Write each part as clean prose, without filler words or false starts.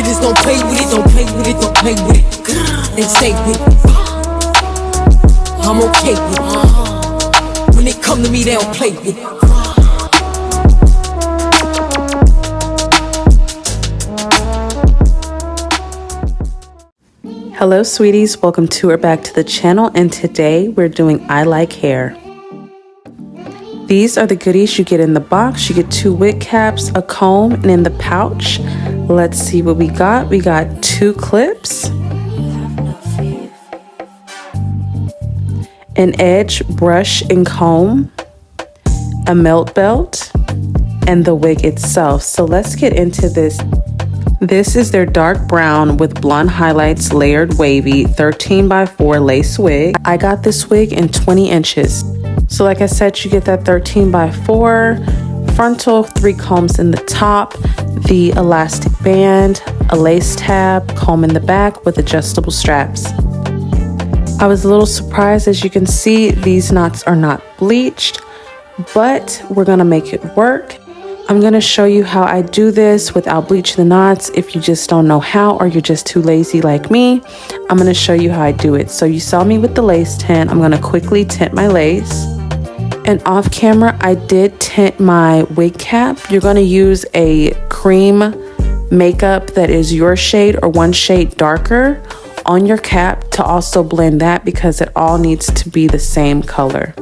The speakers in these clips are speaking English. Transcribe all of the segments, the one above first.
Haters don't play with it, don't play with it, don't play with it. They stay with it. I'm okay with it. When they come to me, they don't play with it. Hello sweeties, welcome to or back to the channel, and today we're doing I Like Hair. These are the goodies you get in the box. You get 2 wig caps, a comb, and in the pouch, let's see what we got. We got 2 clips, an edge brush and comb, a melt belt, and the wig itself. So let's get into this. This is their dark brown with blonde highlights layered wavy 13x4 lace wig. I got this wig in 20 inches. So like I said, you get that 13x4, frontal, 3 combs in the top, the elastic band, a lace tab, comb in the back with adjustable straps. I was a little surprised. As you can see, these knots are not bleached, but we're gonna make it work. I'm gonna show you how I do this without bleaching the knots. If you just don't know how, or you're just too lazy like me, I'm gonna show you how I do it. So you saw me with the lace tint. I'm gonna quickly tint my lace. And off camera, I did tint my wig cap. You're gonna use a cream makeup that is your shade or 1 shade darker on your cap to also blend that, because it all needs to be the same color.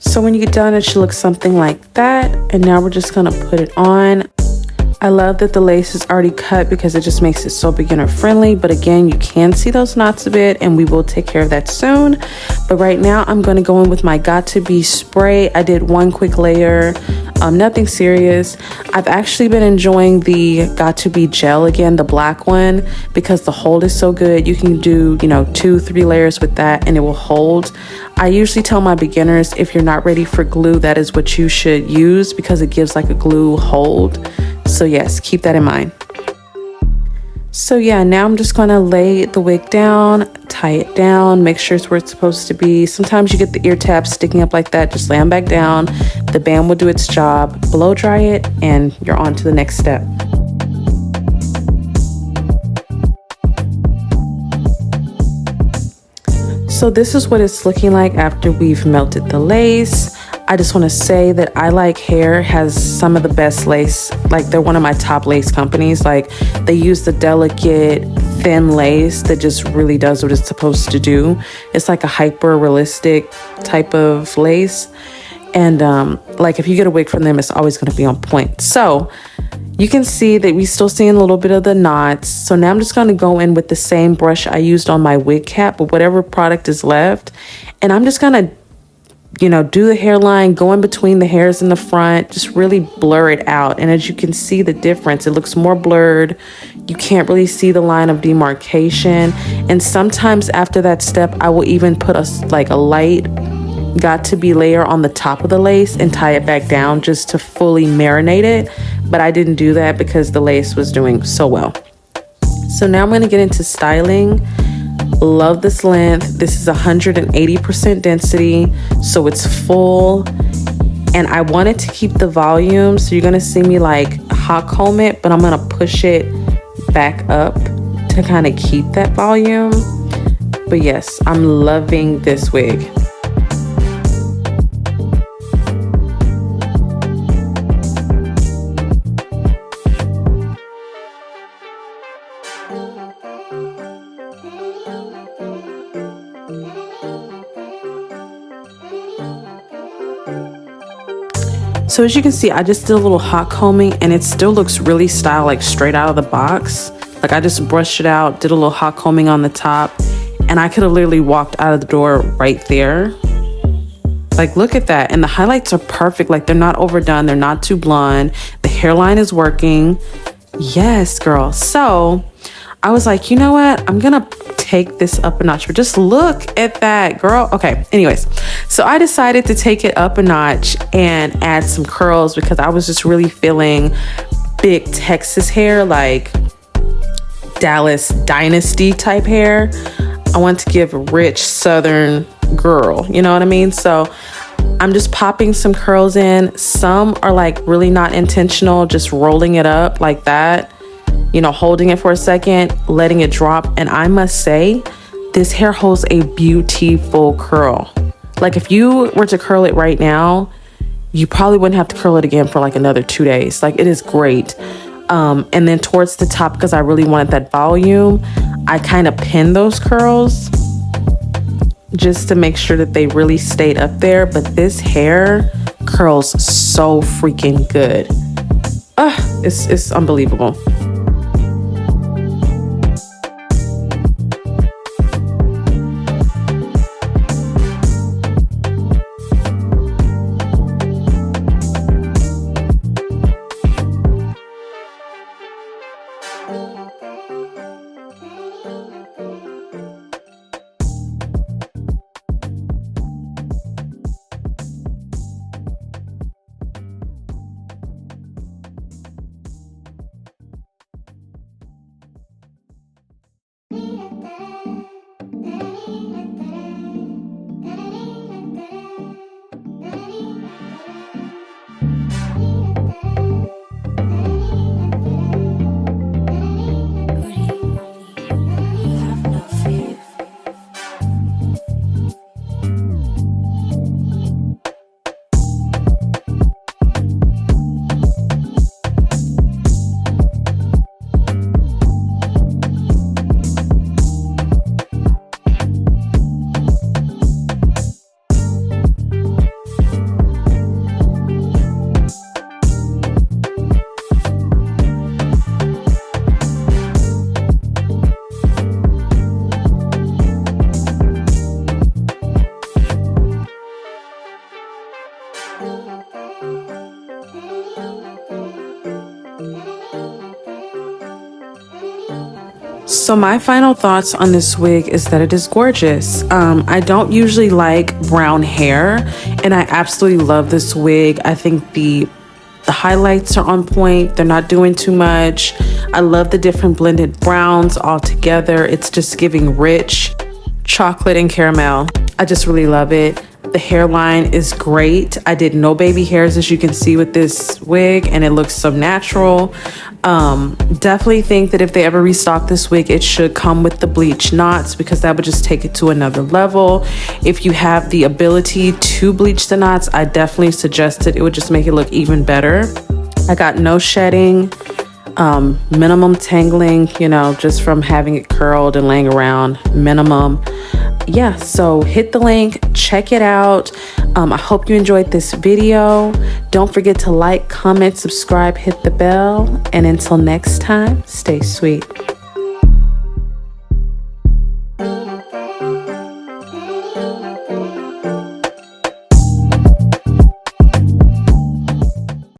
So when you get done, it should look something like that. And now we're just gonna put it on. I love that the lace is already cut because it just makes it so beginner friendly. But again, you can see those knots a bit, and we will take care of that soon. But right now I'm gonna go in with my Got To Be spray. I did 1 quick layer, nothing serious. I've actually been enjoying the Got To Be gel again, the black one, because the hold is so good. You can do, 2-3 layers with that and it will hold. I usually tell my beginners, if you're not ready for glue, that is what you should use, because it gives like a glue hold. So yes, keep that in mind. So yeah, now I'm just gonna lay the wig down, tie it down, make sure it's where it's supposed to be. Sometimes you get the ear tabs sticking up like that, just lay them back down. The band will do its job, blow dry it, and you're on to the next step. So this is what it's looking like after we've melted the lace. I just want to say that I Like Hair has some of the best lace. Like, they're one of my top lace companies. Like, they use the delicate thin lace that just really does what it's supposed to do. It's like a hyper realistic type of lace, and like if you get a wig from them, it's always going to be on point. So you can see that we still seeing a little bit of the knots. So now I'm just going to go in with the same brush I used on my wig cap, with whatever product is left, and I'm just going to do the hairline, go in between the hairs in the front, just really blur it out. And as you can see the difference, it looks more blurred. You can't really see the line of demarcation. And sometimes after that step, I will even put a light Got To Be layer on the top of the lace and tie it back down just to fully marinate it. But I didn't do that because the lace was doing so well. So now I'm going to get into styling. Love this length. This is 180% density, so it's full, and I wanted to keep the volume, so you're gonna see me like hot comb it, but I'm gonna push it back up to kind of keep that volume. But yes, I'm loving this wig. So as you can see, I just did a little hot combing, and it still looks really styled, like straight out of the box. Like, I just brushed it out, did a little hot combing on the top, and I could have literally walked out of the door right there. Like, look at that. And the highlights are perfect. Like, they're not overdone. They're not too blonde. The hairline is working. Yes, girl. So I was like, you know what? I'm going to take this up a notch. But just look at that, girl. Okay, anyways. So I decided to take it up a notch and add some curls, because I was just really feeling big Texas hair, like Dallas Dynasty type hair. I want to give a rich Southern girl, you know what I mean? So I'm just popping some curls in. Some are like really not intentional, just rolling it up like that, you know, holding it for a second, letting it drop. And I must say, this hair holds a beautiful curl. Like if you were to curl it right now, you probably wouldn't have to curl it again for like another 2 days. Like it is great. And then towards the top, because I really wanted that volume, I kind of pinned those curls just to make sure that they really stayed up there. But this hair curls so freaking good. It's unbelievable. So my final thoughts on this wig is that it is gorgeous. I don't usually like brown hair, and I absolutely love this wig. I think the highlights are on point. They're not doing too much. I love the different blended browns all together. It's just giving rich chocolate and caramel. I just really love it. The hairline is great. I did no baby hairs, as you can see with this wig, and it looks so natural. Definitely think that if they ever restock this wig, it should come with the bleach knots, because that would just take it to another level. If you have the ability to bleach the knots, I definitely suggest it. It would just make it look even better. I got no shedding, minimum tangling, you know, just from having it curled and laying around, minimum. Yeah, so hit the link, check it out. I hope you enjoyed this video. Don't forget to like, comment, subscribe, hit the bell, and until next time, stay sweet.